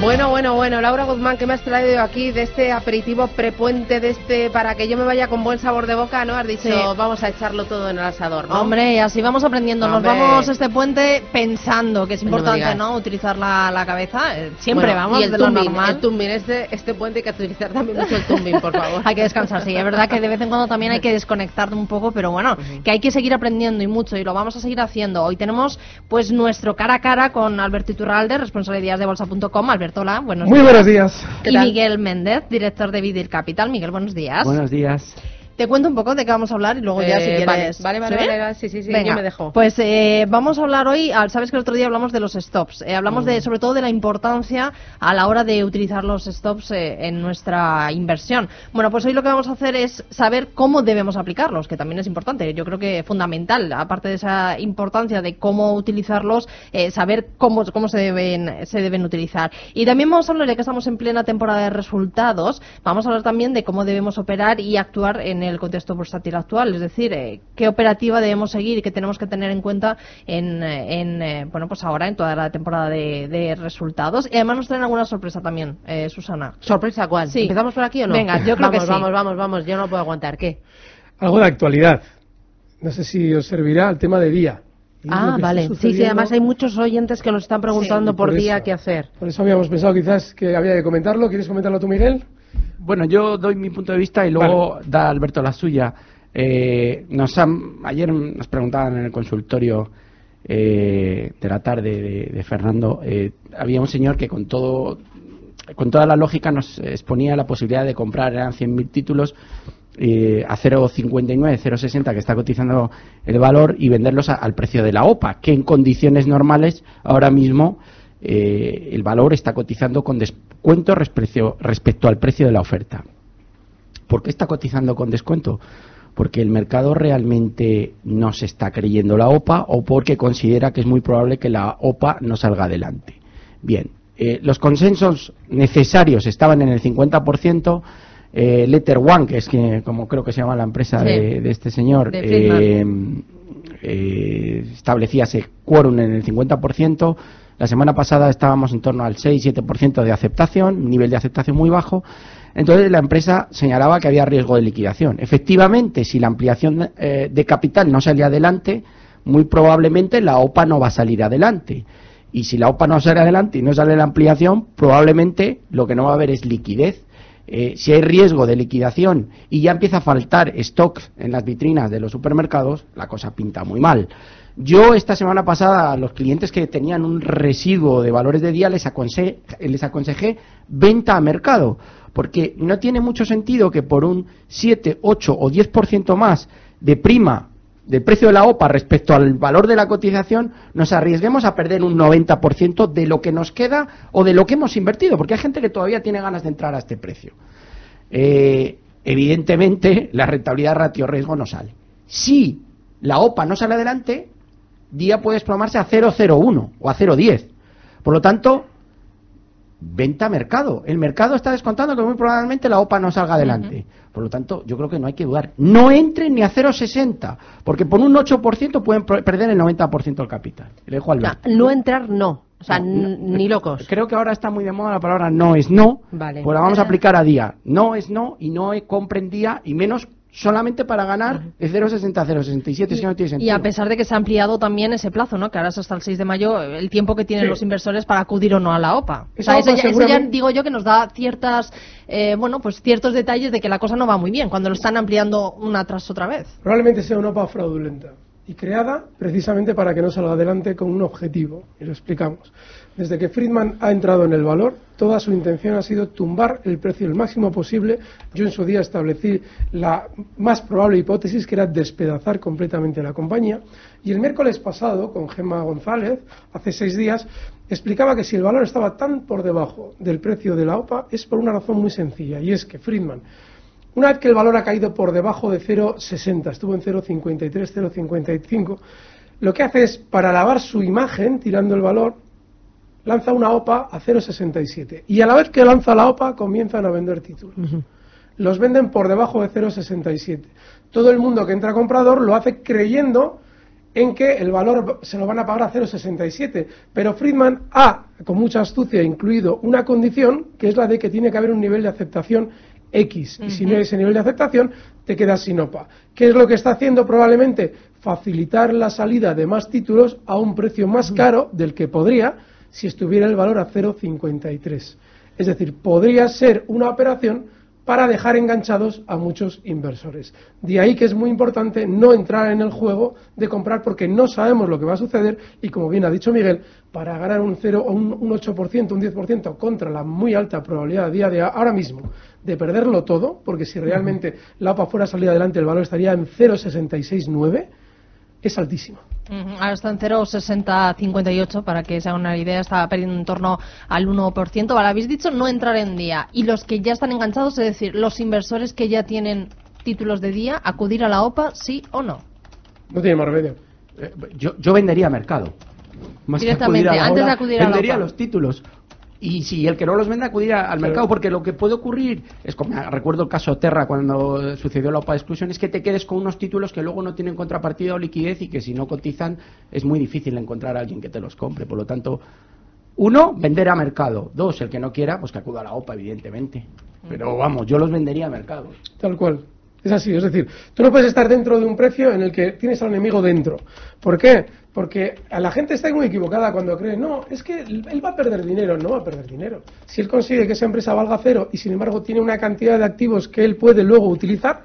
Bueno, Laura Guzmán, ¿qué me has traído aquí de este aperitivo prepuente, para que yo me vaya con buen sabor de boca, ¿no? Has dicho, sí, vamos a echarlo todo en el asador, ¿no? Hombre, así vamos aprendiendo. Nos vamos este puente pensando que es importante, ¿no? Utilizar la cabeza. Siempre vamos y de lo normal. El tumbing, este puente hay que utilizar también mucho el tumbing, por favor. Hay que descansar, sí. Es verdad que de vez en cuando también hay que desconectar un poco, pero bueno, que hay que seguir aprendiendo y mucho, y lo vamos a seguir haciendo. Hoy tenemos pues nuestro cara a cara con Alberto Iturralde, responsable de ideasdebolsa.com. Alberto, hola, buenos días. Muy buenos días. Y Miguel Méndez, director de Vidir Capital. Miguel, buenos días. Buenos días. Te cuento un poco de qué vamos a hablar y luego ya si quieres... Vale, sí, venga, yo me dejo. Pues vamos a hablar hoy, sabes que el otro día hablamos de los stops, hablamos sobre todo de la importancia a la hora de utilizar los stops en nuestra inversión. Bueno, pues hoy lo que vamos a hacer es saber cómo debemos aplicarlos, que también es importante, yo creo que fundamental, aparte de esa importancia de cómo utilizarlos, saber cómo se deben utilizar. Y también vamos a hablar, ya que estamos en plena temporada de resultados, vamos a hablar también de cómo debemos operar y actuar en el contexto bursátil actual, es decir, qué operativa debemos seguir y qué tenemos que tener en cuenta bueno, pues ahora en toda la temporada de resultados. Y además nos traen alguna sorpresa también, Susana. ¿Sorpresa cuál? Sí. ¿Empezamos por aquí o no? Venga, yo creo que sí. Vamos, yo no puedo aguantar. ¿Qué? Algo de actualidad. No sé si os servirá el tema de Día. Vale. Sí, además hay muchos oyentes que nos están preguntando por Día qué hacer. Por eso habíamos pensado quizás que había que comentarlo. ¿Quieres comentarlo tú, Miguel? Bueno, yo doy mi punto de vista y luego da Alberto la suya. Ayer nos preguntaban en el consultorio de la tarde de Fernando, había un señor que con toda la lógica nos exponía la posibilidad de comprar, eran 100.000 títulos a 0,59, 0,60 que está cotizando el valor y venderlos al precio de la OPA, que en condiciones normales ahora mismo el valor está cotizando con descuento respecto al precio de la oferta. ¿Por qué está cotizando con descuento? Porque el mercado realmente no se está creyendo la OPA o porque considera que es muy probable que la OPA no salga adelante. Bien, los consensos necesarios estaban en el 50%. Letter One, que es como creo que se llama la empresa de este señor, establecía ese quórum en el 50%. La semana pasada estábamos en torno al 6-7% de aceptación, un nivel de aceptación muy bajo. Entonces la empresa señalaba que había riesgo de liquidación. Efectivamente, si la ampliación de capital no salía adelante, muy probablemente la OPA no va a salir adelante. Y si la OPA no sale adelante y no sale la ampliación, probablemente lo que no va a haber es liquidez. Si hay riesgo de liquidación y ya empieza a faltar stock en las vitrinas de los supermercados, la cosa pinta muy mal. Yo esta semana pasada a los clientes que tenían un residuo de valores de día les aconsejé venta a mercado, porque no tiene mucho sentido que por un 7, 8 o 10% más de prima del precio de la OPA respecto al valor de la cotización nos arriesguemos a perder un 90% de lo que nos queda o de lo que hemos invertido, porque hay gente que todavía tiene ganas de entrar a este precio. Evidentemente la rentabilidad ratio-riesgo no sale. Si la OPA no sale adelante, Día puede desplomarse a 0,01 o a 0,10. Por lo tanto, venta a mercado. El mercado está descontando que muy probablemente la OPA no salga adelante. Por lo tanto, yo creo que no hay que dudar. No entren ni a 0,60, porque por un 8% pueden perder el 90% del capital. Le dejo al Alberto. No entrar, no. O sea, ni locos. Creo que ahora está muy de moda la palabra no es no. Vale. Pues la vamos a aplicar a Día. No es no y no compren Día y menos solamente para ganar el 0,60 a 0,67, si no tiene sentido. Y a pesar de que se ha ampliado también ese plazo, ¿no? Que ahora es hasta el 6 de mayo, el tiempo que tienen los inversores para acudir o no a la OPA. O sea, eso ya digo yo que nos da ciertas, pues ciertos detalles de que la cosa no va muy bien cuando lo están ampliando una tras otra vez. Probablemente sea una OPA fraudulenta y creada precisamente para que no salga adelante con un objetivo, y lo explicamos. Desde que Friedman ha entrado en el valor, toda su intención ha sido tumbar el precio el máximo posible. Yo en su día establecí la más probable hipótesis, que era despedazar completamente la compañía. Y el miércoles pasado, con Gemma González, hace 6 días, explicaba que si el valor estaba tan por debajo del precio de la OPA, es por una razón muy sencilla, y es que Friedman, una vez que el valor ha caído por debajo de 0,60, estuvo en 0,53, 0,55, lo que hace es, para lavar su imagen, tirando el valor, lanza una OPA a 0,67. Y a la vez que lanza la OPA, comienzan a vender títulos. Los venden por debajo de 0,67. Todo el mundo que entra comprador lo hace creyendo en que el valor se lo van a pagar a 0,67, pero Friedman ha, con mucha astucia, incluido una condición, que es la de que tiene que haber un nivel de aceptación X, y si no hay ese nivel de aceptación, te quedas sin OPA. ¿Qué es lo que está haciendo probablemente? Facilitar la salida de más títulos a un precio más caro del que podría si estuviera el valor a 0,53. Es decir, podría ser una operación para dejar enganchados a muchos inversores. De ahí que es muy importante no entrar en el juego de comprar porque no sabemos lo que va a suceder y, como bien ha dicho Miguel, para ganar un 0 o un 8%, un 10% contra la muy alta probabilidad a día de ahora mismo de perderlo todo, porque si realmente la OPA fuera a salir adelante el valor estaría en 0,669, es altísimo. Ahora está en 0,6058, para que se hagan una idea, está perdiendo en torno al 1%. Vale, habéis dicho no entrar en día. Y los que ya están enganchados, es decir, los inversores que ya tienen títulos de día, ¿acudir a la OPA, sí o no? No tiene más remedio. Yo vendería a mercado. Más directamente, que antes de acudir a la vendería OPA. los títulos. Y si el que no los vende, acudir al mercado, porque lo que puede ocurrir es, como recuerdo el caso Terra cuando sucedió la OPA de exclusión, es que te quedes con unos títulos que luego no tienen contrapartida o liquidez y que si no cotizan es muy difícil encontrar a alguien que te los compre. Por lo tanto, uno, vender a mercado. Dos, el que no quiera, pues que acuda a la OPA, evidentemente. Pero vamos, yo los vendería a mercado. Tal cual. Es así, es decir, tú no puedes estar dentro de un precio en el que tienes al enemigo dentro. ¿Por qué? Porque a la gente está muy equivocada cuando cree, no, es que él va a perder dinero. No va a perder dinero. Si él consigue que esa empresa valga cero y sin embargo tiene una cantidad de activos que él puede luego utilizar,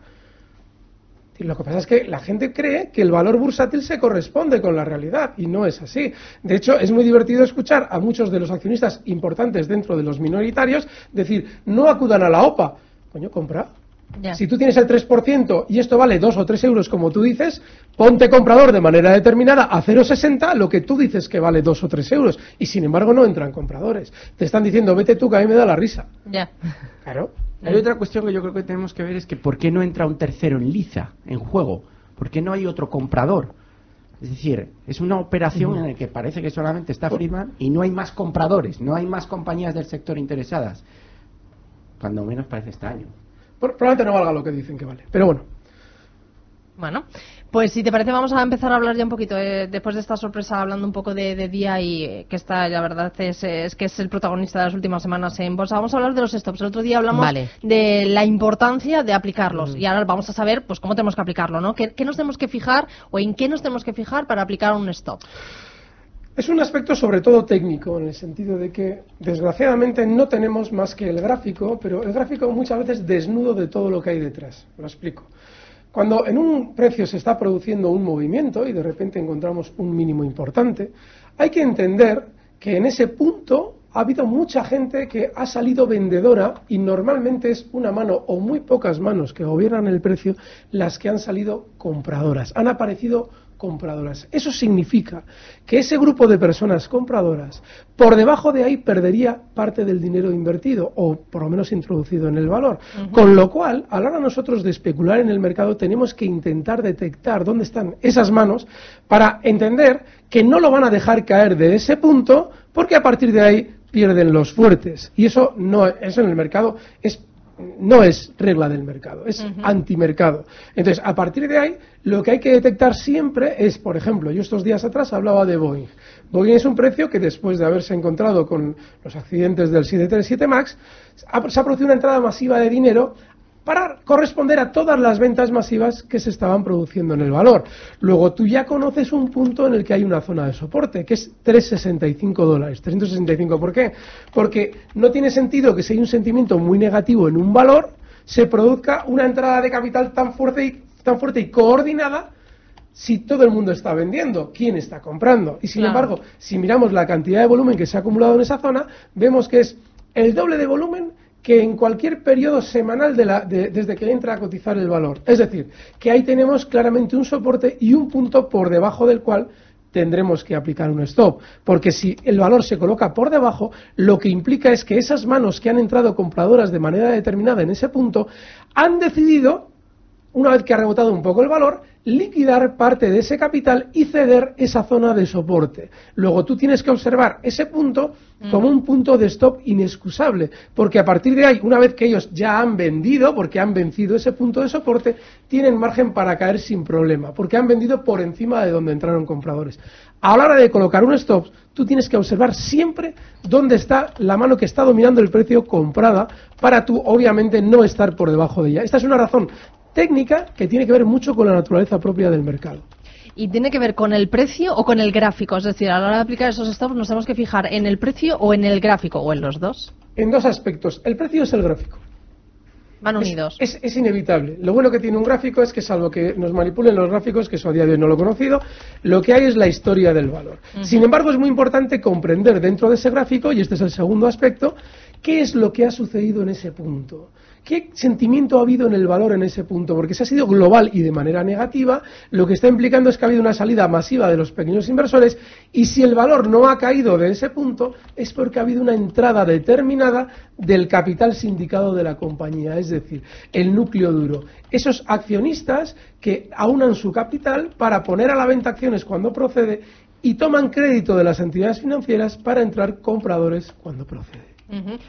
lo que pasa es que la gente cree que el valor bursátil se corresponde con la realidad y no es así. De hecho, es muy divertido escuchar a muchos de los accionistas importantes dentro de los minoritarios decir, no acudan a la OPA. Coño, compra. Ya. Si tú tienes el 3% y esto vale 2 o 3 euros, como tú dices, ponte comprador de manera determinada a 0,60 lo que tú dices que vale 2 o 3 euros. Y sin embargo no entran compradores. Te están diciendo, vete tú, que a mí me da la risa. Ya. Claro. Hay otra cuestión que yo creo que tenemos que ver, es que ¿por qué no entra un tercero en liza, en juego? ¿Por qué no hay otro comprador? Es decir, es una operación en la que parece que solamente está Friedman y no hay más compradores, no hay más compañías del sector interesadas. Cuando menos parece extraño. Probablemente no valga lo que dicen que vale, pero bueno. Bueno, pues si te parece vamos a empezar a hablar ya un poquito, después de esta sorpresa, hablando un poco de día y que está, la verdad, es que es el protagonista de las últimas semanas en bolsa. Vamos a hablar de los stops. El otro día hablamos de la importancia de aplicarlos y ahora vamos a saber pues cómo tenemos que aplicarlo, ¿no? ¿Qué nos tenemos que fijar o en qué nos tenemos que fijar para aplicar un stop? Es un aspecto sobre todo técnico, en el sentido de que, desgraciadamente, no tenemos más que el gráfico, pero el gráfico muchas veces desnudo de todo lo que hay detrás. Lo explico. Cuando en un precio se está produciendo un movimiento y de repente encontramos un mínimo importante, hay que entender que en ese punto ha habido mucha gente que ha salido vendedora y normalmente es una mano o muy pocas manos que gobiernan el precio las que han salido compradoras. Han aparecido compradoras. Eso significa que ese grupo de personas compradoras, por debajo de ahí perdería parte del dinero invertido o por lo menos introducido en el valor. Con lo cual, a la hora nosotros de especular en el mercado, tenemos que intentar detectar dónde están esas manos para entender que no lo van a dejar caer de ese punto, porque a partir de ahí pierden los fuertes. Y eso en el mercado no es regla del mercado, es antimercado. Entonces, a partir de ahí, lo que hay que detectar siempre es, por ejemplo, yo estos días atrás hablaba de Boeing. Boeing es un precio que después de haberse encontrado con los accidentes del 737 MAX, se ha producido una entrada masiva de dinero para corresponder a todas las ventas masivas que se estaban produciendo en el valor. Luego tú ya conoces un punto en el que hay una zona de soporte, que es $365. 365, ¿por qué? Porque no tiene sentido que si hay un sentimiento muy negativo en un valor, se produzca una entrada de capital tan fuerte y coordinada si todo el mundo está vendiendo. ¿Quién está comprando? Y sin embargo, si miramos la cantidad de volumen que se ha acumulado en esa zona, vemos que es el doble de volumen que en cualquier periodo semanal desde que entra a cotizar el valor. Es decir, que ahí tenemos claramente un soporte y un punto por debajo del cual tendremos que aplicar un stop, porque si el valor se coloca por debajo, lo que implica es que esas manos que han entrado compradoras de manera determinada en ese punto han decidido, una vez que ha rebotado un poco el valor, liquidar parte de ese capital y ceder esa zona de soporte. Luego tú tienes que observar ese punto como un punto de stop inexcusable, porque a partir de ahí, una vez que ellos ya han vendido, porque han vencido ese punto de soporte, tienen margen para caer sin problema, porque han vendido por encima de donde entraron compradores. A la hora de colocar un stop, tú tienes que observar siempre dónde está la mano que está dominando el precio comprada, para tú, obviamente, no estar por debajo de ella. Esta es una razón técnica que tiene que ver mucho con la naturaleza propia del mercado. ¿Y tiene que ver con el precio o con el gráfico? Es decir, a la hora de aplicar esos stops nos tenemos que fijar en el precio o en el gráfico, o en los dos. En dos aspectos. El precio es el gráfico. Van unidos. Es inevitable. Lo bueno que tiene un gráfico es que, salvo que nos manipulen los gráficos, que eso a día de hoy no lo he conocido, lo que hay es la historia del valor. Sin embargo, es muy importante comprender dentro de ese gráfico, y este es el segundo aspecto, qué es lo que ha sucedido en ese punto. ¿Qué sentimiento ha habido en el valor en ese punto? Porque si ha sido global y de manera negativa, lo que está implicando es que ha habido una salida masiva de los pequeños inversores, y si el valor no ha caído de ese punto, es porque ha habido una entrada determinada del capital sindicado de la compañía, es decir, el núcleo duro. Esos accionistas que aunan su capital para poner a la venta acciones cuando procede y toman crédito de las entidades financieras para entrar compradores cuando procede.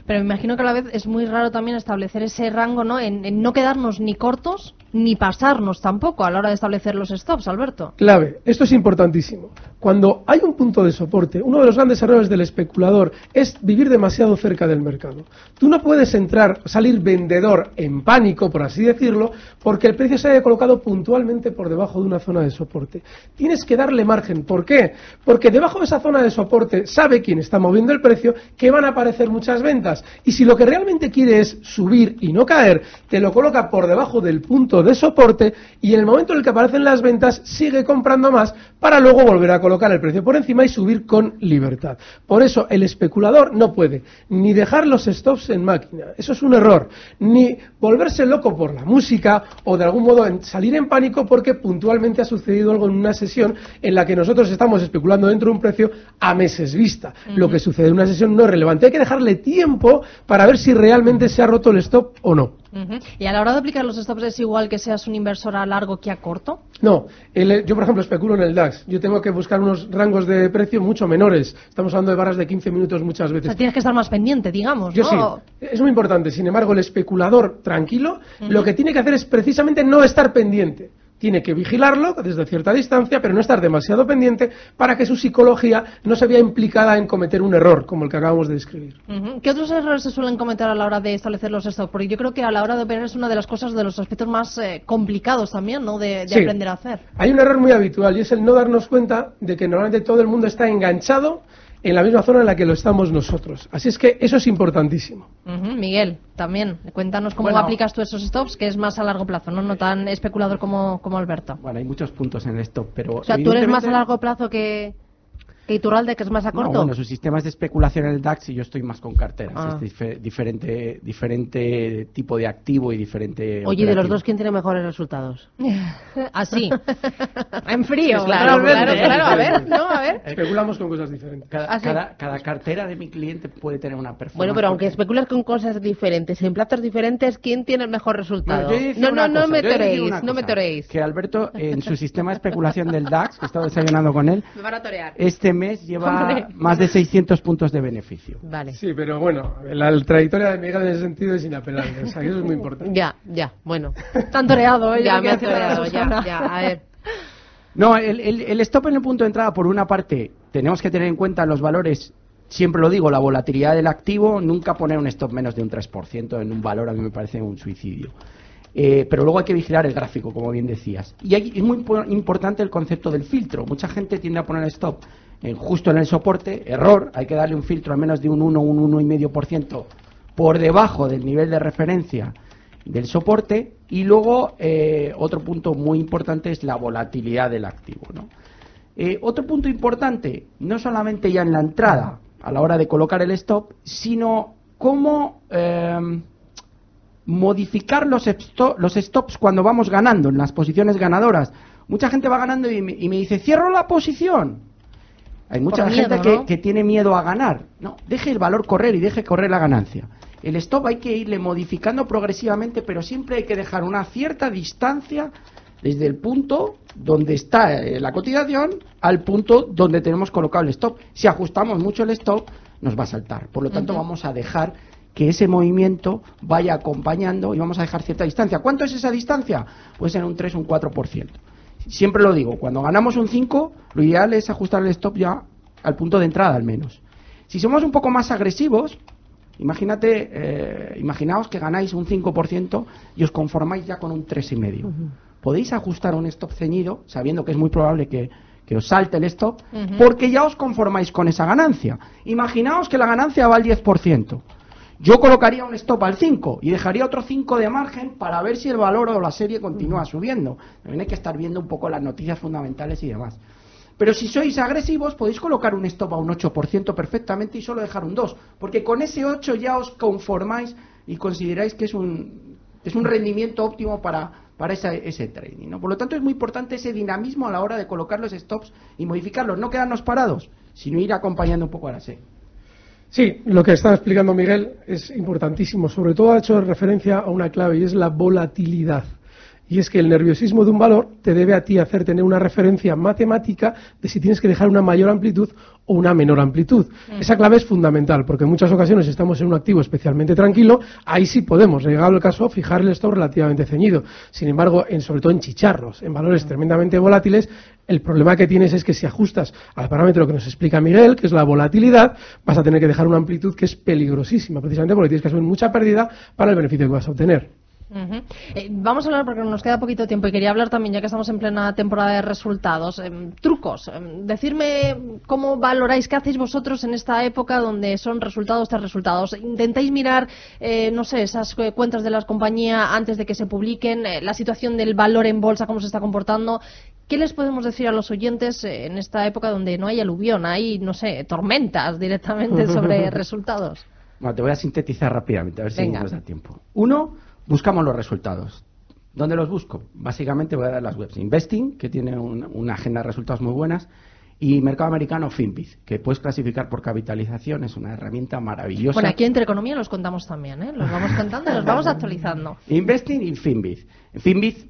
Pero me imagino que a la vez es muy raro también establecer ese rango, ¿no? En no quedarnos ni cortos ni pasarnos tampoco a la hora de establecer los stops, Alberto. Clave, esto es importantísimo. Cuando hay un punto de soporte, uno de los grandes errores del especulador es vivir demasiado cerca del mercado. Tú no puedes salir vendedor en pánico, por así decirlo, porque el precio se haya colocado puntualmente por debajo de una zona de soporte. Tienes que darle margen. ¿Por qué? Porque debajo de esa zona de soporte sabe quien está moviendo el precio que van a aparecer muchas ventas. Y si lo que realmente quiere es subir y no caer, te lo coloca por debajo del punto de soporte, y en el momento en el que aparecen las ventas sigue comprando más para luego volver a colocar el precio por encima y subir con libertad. Por eso el especulador no puede ni dejar los stops en máquina, eso es un error, ni volverse loco por la música o de algún modo salir en pánico porque puntualmente ha sucedido algo en una sesión en la que nosotros estamos especulando dentro de un precio a meses vista. Lo que sucede en una sesión no es relevante, hay que dejarle tiempo para ver si realmente se ha roto el stop o no. ¿Y a la hora de aplicar los stops es igual que seas un inversor a largo que a corto? No, yo por ejemplo especulo en el DAX, yo tengo que buscar unos rangos de precio mucho menores, estamos hablando de barras de 15 minutos muchas veces. O sea, tienes que estar más pendiente, digamos, yo ¿no? Sí, es muy importante. Sin embargo, el especulador tranquilo, lo que tiene que hacer es precisamente no estar pendiente. Tiene que vigilarlo desde cierta distancia, pero no estar demasiado pendiente para que su psicología no se vea implicada en cometer un error, como el que acabamos de describir. ¿Qué otros errores se suelen cometer a la hora de establecer los stops? Porque yo creo que a la hora de operar es una de las cosas, de los aspectos más complicados también, ¿no? De Sí. aprender a hacer. Hay un error muy habitual y es el no darnos cuenta de que normalmente todo el mundo está enganchado en la misma zona en la que lo estamos nosotros. Así es que eso es importantísimo. Miguel, también, cuéntanos cómo Bueno, aplicas tú esos stops, que es más a largo plazo, no tan especulador como Alberto. Bueno, hay muchos puntos en el stop, pero... O sea, tú eres más a evidentemente- largo plazo que Iturralde, que es más a corto. No, bueno, su sistema es de especulación en el DAX y yo estoy más con carteras. Ah. Es diferente tipo de activo y diferente... Oye, de los operativo. dos, ¿quién tiene mejores resultados? Así, en frío. Claro, realmente. a ver, no, a ver. Especulamos con cosas diferentes. Ah, sí. Cada cartera de mi cliente puede tener una performance. Bueno, pero aunque porque- especulas con cosas diferentes, en platos diferentes, ¿quién tiene el mejor resultado? Bueno, yo decía No una cosa, me yo decía toreéis, una no me cosa, toreéis. Que Alberto, en su sistema de especulación del DAX, que he estado desayunando con él, Me van a torear. este mes lleva Hombre. más de 600 puntos de beneficio. Vale. Sí, pero bueno, la trayectoria de Miguel en ese sentido es inapelable, o sea, que eso es muy importante. Ya, bueno. Tan toreado, ¿eh? Ya Yo me ha quiero decir a la toreado, Susana. ya, a ver. No, el stop en el punto de entrada, por una parte, tenemos que tener en cuenta los valores, siempre lo digo, la volatilidad del activo, nunca poner un stop menos de un 3% en un valor, a mí me parece un suicidio. Pero luego hay que vigilar el gráfico, como bien decías. Y es muy importante el concepto del filtro. Mucha gente tiende a poner stop justo en el soporte, error, hay que darle un filtro al menos de un 1,5% por debajo del nivel de referencia del soporte. Y luego otro punto muy importante es la volatilidad del activo, ¿no? Otro punto importante, no solamente ya en la entrada a la hora de colocar el stop, sino cómo modificar los stops cuando vamos ganando en las posiciones ganadoras. Mucha gente va ganando y me dice, cierro la posición. Hay mucha Por gente miedo, ¿no? que tiene miedo a ganar. No, deje el valor correr y deje correr la ganancia. El stop hay que irle modificando progresivamente, pero siempre hay que dejar una cierta distancia desde el punto donde está la cotización al punto donde tenemos colocado el stop. Si ajustamos mucho el stop, nos va a saltar. Por lo tanto, vamos a dejar que ese movimiento vaya acompañando y vamos a dejar cierta distancia. ¿Cuánto es esa distancia? Puede ser un 3 o un 4%. Siempre lo digo, cuando ganamos un 5, lo ideal es ajustar el stop ya al punto de entrada al menos. Si somos un poco más agresivos, imaginaos que ganáis un 5% y os conformáis ya con un 3,5%. Podéis ajustar un stop ceñido, sabiendo que es muy probable que os salte el stop, porque ya os conformáis con esa ganancia. Imaginaos que la ganancia va al 10%. Yo colocaría un stop al 5 y dejaría otro 5 de margen para ver si el valor o la serie continúa subiendo. También hay que estar viendo un poco las noticias fundamentales y demás. Pero si sois agresivos, podéis colocar un stop a un 8% perfectamente y solo dejar un 2%, porque con ese 8 ya os conformáis y consideráis que es un rendimiento óptimo para ese trading, ¿no? Por lo tanto, es muy importante ese dinamismo a la hora de colocar los stops y modificarlos, no quedarnos parados, sino ir acompañando un poco a la serie. Sí, lo que está explicando Miguel es importantísimo. Sobre todo ha hecho referencia a una clave y es la volatilidad. Y es que el nerviosismo de un valor te debe a ti hacer tener una referencia matemática de si tienes que dejar una mayor amplitud o una menor amplitud. Esa clave es fundamental, porque en muchas ocasiones estamos en un activo especialmente tranquilo, ahí sí podemos, llegado el caso, fijar el stop relativamente ceñido. Sin embargo, sobre todo en chicharros, en valores tremendamente volátiles, el problema que tienes es que si ajustas al parámetro que nos explica Miguel, que es la volatilidad, vas a tener que dejar una amplitud que es peligrosísima, precisamente porque tienes que asumir mucha pérdida para el beneficio que vas a obtener. Vamos a hablar, porque nos queda poquito tiempo, y quería hablar también, ya que estamos en plena temporada de resultados, trucos. Decirme cómo valoráis, qué hacéis vosotros en esta época donde son resultados tras resultados. ¿Intentáis mirar, no sé, esas cuentas de las compañías antes de que se publiquen, la situación del valor en bolsa, cómo se está comportando? ¿Qué les podemos decir a los oyentes en esta época donde no hay aluvión, hay, no sé, tormentas directamente sobre resultados? Bueno, te voy a sintetizar rápidamente, a ver si nos da tiempo. Uno, buscamos los resultados. ¿Dónde los busco? Básicamente voy a dar las webs. Investing, que tiene una agenda de resultados muy buenas, y Mercado Americano Finviz, que puedes clasificar por capitalización, es una herramienta maravillosa. Bueno, aquí entre Economía los contamos también, ¿eh? Los vamos contando y los vamos actualizando. Investing y Finviz. Finviz,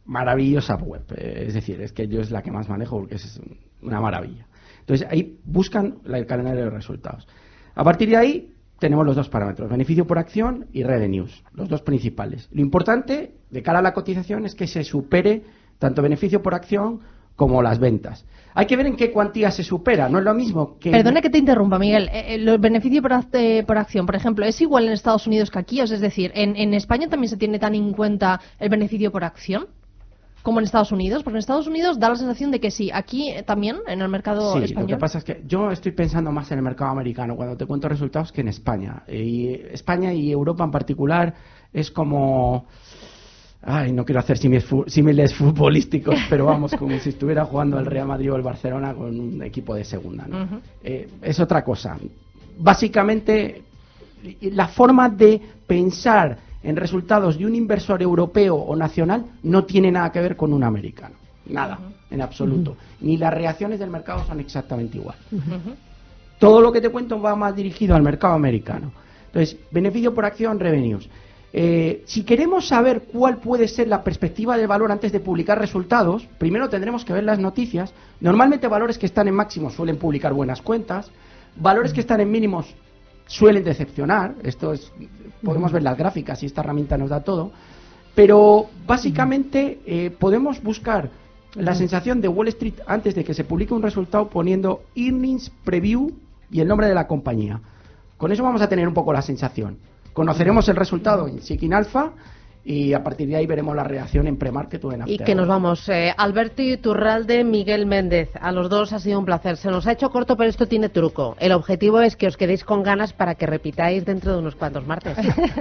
maravillosa web, es decir, es que yo es la que más manejo porque es una maravilla. Entonces ahí buscan el calendario de resultados. A partir de ahí tenemos los dos parámetros, beneficio por acción y revenues, los dos principales. Lo importante de cara a la cotización es que se supere tanto beneficio por acción como las ventas. Hay que ver en qué cuantía se supera, no es lo mismo que... Perdone que te interrumpa, Miguel. El beneficio por acción, por ejemplo, ¿es igual en Estados Unidos que aquí? Es decir, ¿en España también se tiene tan en cuenta el beneficio por acción como en Estados Unidos? Porque en Estados Unidos da la sensación de que sí, aquí también, en el mercado español. Lo que pasa es que yo estoy pensando más en el mercado americano cuando te cuento resultados que en España. Y España y Europa en particular es como... Ay, no quiero hacer símiles futbolísticos, pero vamos, como si estuviera jugando el Real Madrid o el Barcelona con un equipo de segunda, ¿no? Es otra cosa. Básicamente, la forma de pensar en resultados de un inversor europeo o nacional no tiene nada que ver con un americano. Nada, en absoluto. Ni las reacciones del mercado son exactamente igual. Todo lo que te cuento va más dirigido al mercado americano. Entonces, beneficio por acción, revenues. Si queremos saber cuál puede ser la perspectiva del valor antes de publicar resultados, primero tendremos que ver las noticias. Normalmente valores que están en máximos suelen publicar buenas cuentas. Valores que están en mínimos suelen decepcionar. Podemos ver las gráficas y esta herramienta nos da todo. Pero básicamente podemos buscar la sensación de Wall Street antes de que se publique un resultado poniendo earnings preview y el nombre de la compañía. Con eso vamos a tener un poco la sensación. Conoceremos el resultado en Seeking Alpha y a partir de ahí veremos la reacción en pre-market o en after. Y que nos vamos. Alberto Iturralde, Miguel Méndez. A los dos ha sido un placer. Se nos ha hecho corto, pero esto tiene truco. El objetivo es que os quedéis con ganas para que repitáis dentro de unos cuantos martes.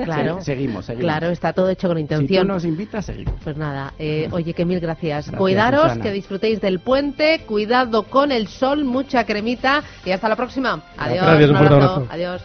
Claro. Seguimos. Claro, está todo hecho con intención. Si tú nos invitas, seguimos. Pues nada, oye, que mil gracias. Cuidaros, Susana. Que disfrutéis del puente. Cuidado con el sol, mucha cremita. Y hasta la próxima. Adiós. Gracias, un fuerte abrazo. Adiós.